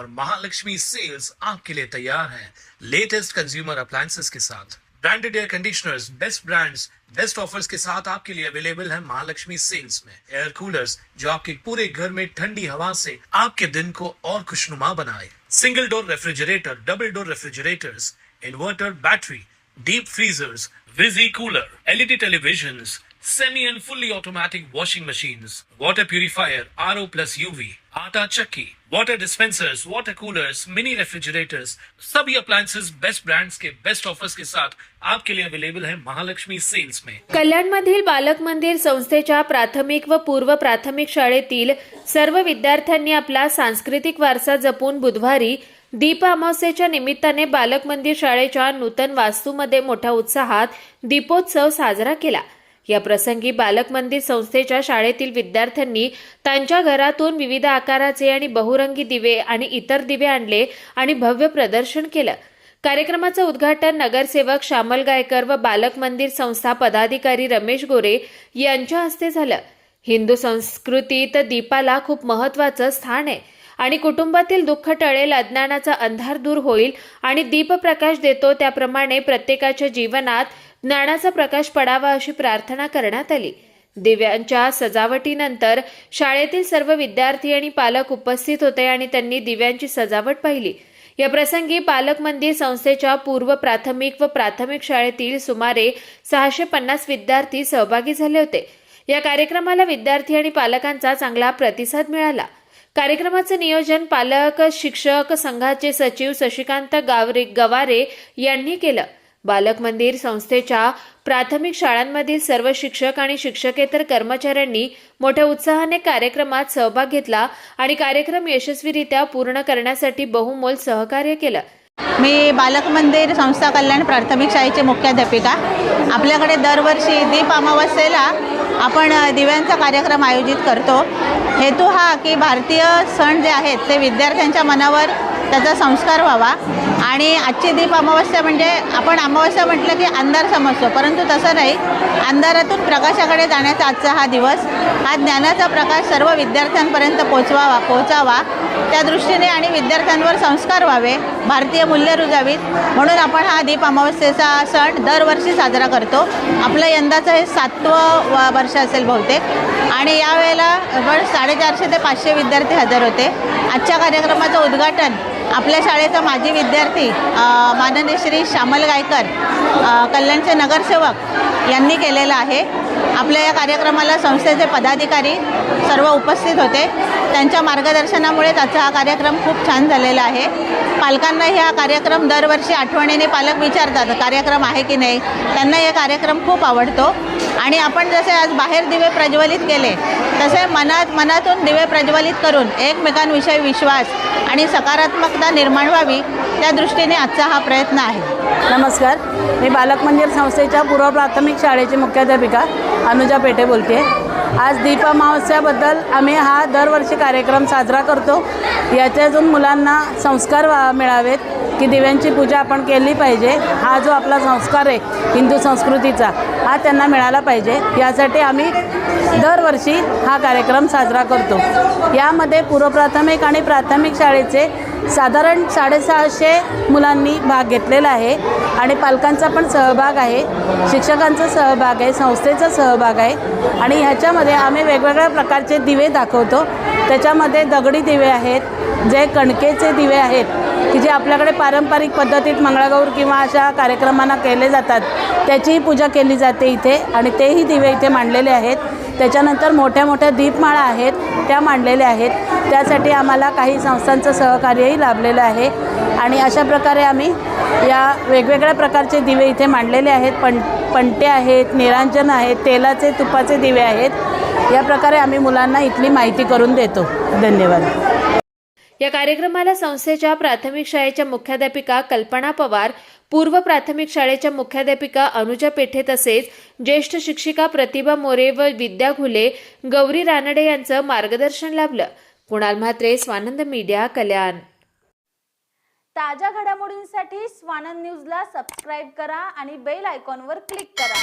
और महालक्ष्मी सेल्स आपके लिए तैयार है लेटेस्ट कंज्यूमर अप्लायंसेस के साथ। Branded air conditioners, best brands, best offers के साथ आपके लिए अवेलेबल है महालक्ष्मी सेल्स में। एयर कूलर्स जो आपके पूरे घर में ठंडी हवा से आपके दिन को और खुशनुमा बनाए। Single door refrigerator, double door refrigerators, inverter battery, deep freezers, विजी cooler, LED televisions, semi and fully automatic washing machines, water purifier, RO plus UV, आटा चक्की, water dispensers, water coolers, mini refrigerators, सभी appliances बेस्ट ब्रांड्स के best offers के साथ आपके लिए available है Mahalakshmi sales में। कल्याणमधील बालक मंदिर संस्थेच्या प्राथमिक व पूर्व प्राथमिक शाळेतील सर्व विद्यार्थ्यांनी आपला सांस्कृतिक वारसा जपून बुधवारी दीप अमावस्येच्या निमित्ताने बालक मंदिर शाळेच्या नूतन वास्तूमध्ये मोठ्या उत्साहात दीपोत्सव साजरा केला। या प्रसंगी बालक मंदिर संस्थेच्या शाळेतील विद्यार्थ्यांनी त्यांच्या घरातून विविध आकाराचे आणि बहुरंगी दिवे आणि इतर दिवे आणले आणि भव्य प्रदर्शन केलं। कार्यक्रमाचं उद्घाटन नगरसेवक श्यामल गायकर व बालक मंदिर संस्था पदाधिकारी रमेश गोरे यांच्या हस्ते झालं। हिंदू संस्कृतीत दीपाला खूप महत्त्वाचं स्थान आहे आणि कुटुंबातील दुःख टळेल, अज्ञानाचा अंधार दूर होईल आणि दीप प्रकाश देतो त्याप्रमाणे प्रत्येकाच्या जीवनात ज्ञानाचा प्रकाश पडावा अशी प्रार्थना करण्यात आली। दिव्यांच्या सजावटीनंतर शाळेतील सर्व विद्यार्थी आणि पालक उपस्थित होते आणि त्यांनी दिव्यांची सजावट पाहिली। या प्रसंगी बालक मंदिर संस्थेच्या पूर्व प्राथमिक व प्राथमिक शाळेतील सुमारे 650 विद्यार्थी सहभागी झाले होते। या कार्यक्रमाला विद्यार्थी आणि पालकांचा चांगला प्रतिसाद मिळाला। कार्यक्रमाचे नियोजन पालक शिक्षक संघाचे सचिव शशिकांत गवारे यांनी केलं। बालक मंदिर संस्थेच्या प्राथमिक शाळांमधील सर्व शिक्षक आणि शिक्षकेतर कर्मचाऱ्यांनी मोठ्या उत्साहाने कार्यक्रमात सहभाग घेतला आणि कार्यक्रम यशस्वीरित्या पूर्ण करण्यासाठी बहुमोल सहकार्य केलं। मी बालक मंदिर संस्था कल्याण प्राथमिक शाळेचे मुख्याध्यापिका। आपल्याकडे दरवर्षी दीप अमावस्येला आपण दिव्यांचा कार्यक्रम आयोजित करतो। हेतू हा की भारतीय सण जे आहेत ते विद्यार्थ्यांच्या मनावर त्याचा संस्कार व्हावा आणि आजची दीप अमावस्या म्हणजे आपण अमावस्या म्हटलं की अंधार समजतो, परंतु तसं नाही। अंधारातून प्रकाशाकडे जाण्याचा आजचा हा दिवस, हा ज्ञानाचा प्रकाश सर्व विद्यार्थ्यांपर्यंत पोहोचावा त्या दृष्टीने आणि विद्यार्थ्यांवर संस्कार व्हावे, भारतीय मूल्य रुजावीत म्हणून आपण हा दीप अमावस्येचा सण दरवर्षी साजरा करतो। आपलं यंदाचं हे 7वं वर्ष असेल बहुतेक आणि यावेळेला 450 ते 500 विद्यार्थी हजर होते। आजच्या कार्यक्रमाचं उद्घाटन आपल्या शाळेचा माजी विद्यार्थी माननीय श्री श्यामल गायकर कल्याणचे नगरसेवक यांनी केलेलं आहे। आपल्या या कार्यक्रमाला संस्थेचे पदाधिकारी सर्व उपस्थित होते। त्यांच्या मार्गदर्शनामुळेच आजचा हा कार्यक्रम खूप छान झालेला आहे। पालकांनाही हा कार्यक्रम दरवर्षी आठवणीने पालक विचारतात कार्यक्रम आहे की नाही, त्यांना हा कार्यक्रम खूप आवडतो आणि आपण जसे आज बाहेर दिवे प्रज्वलित केले तसे मनातून दिवे प्रज्वलित करून एकमेकांविषयी विश्वास आणि सकारात्मकता निर्माण व्हावी त्या दृष्टीने आजचा हा प्रयत्न आहे। नमस्कार, मी बालक मंदिर संस्थेच्या पूर्व प्राथमिक शाळेची मुख्याध्यापिका अनुजा पेठे बोलते। आज दीप अमावस्याबद्दल आम्ही हा दरवर्षी कार्यक्रम साजरा करतो। याच्यातून मुलांना संस्कार मिळावेत की दिव्यांची पूजा आपण केली पाहिजे, हा जो आपला संस्कार आहे हिंदू संस्कृतीचा हा त्यांना मिळाला पाहिजे, यासाठी आम्ही दरवर्षी हा कार्यक्रम साजरा करतो। यामध्ये पूर्व प्राथमिक आणि प्राथमिक शाळेचे साधारण 650 मुलांनी भाग घेतलेला आहे आणि पालकांचा पण सहभाग आहे, शिक्षकांचा सहभाग आहे, संस्थेचा सहभाग आहे आणि ह्याच्यामध्ये आम्ही वेगवेगळ्या प्रकारचे दिवे दाखवतो। त्याच्यामध्ये दगडी दिवे आहेत, जे कणकेचे दिवे आहेत की जे आपल्याकडे पारंपरिक पद्धतीत मंगळागौर किंवा अशा कार्यक्रमांना केले जातात, त्याचीही पूजा केली जाते इथे आणि तेही दिवे इथे मांडलेले आहेत। त्याच्यानंतर मोठ्या मोठ्या दीपमाळा आहेत त्या मांडलेल्या आहेत, त्यासाठी आम्हाला काही संस्थांचं सहकार्यही लाभलेलं आहे आणि अशा प्रकारे आम्ही या वेगवेगळ्या प्रकारचे दिवे इथे मांडलेले आहेत। पणते आहेत, निरांजन आहेत, तेलाचे तुपाचे दिवे आहेत। या प्रकारे आम्ही मुलांना इथली माहिती करून देतो। धन्यवाद। या कार्यक्रमाला संस्थेच्या प्राथमिक शाळेच्या मुख्याध्यापिका कल्पना पवार, पूर्व प्राथमिक शाळेच्या मुख्याध्यापिका अनुजा पेठे तसेच ज्येष्ठ शिक्षिका प्रतिभा मोरे व विद्या घुले, गौरी रानडे यांचं मार्गदर्शन लाभलं। कुणाल म्हात्रे, स्वानंद मीडिया, कल्याण। ताज्या घडामोडींसाठी स्वानंद न्यूजला सबस्क्राईब करा आणि बेल आयकॉनवर क्लिक करा।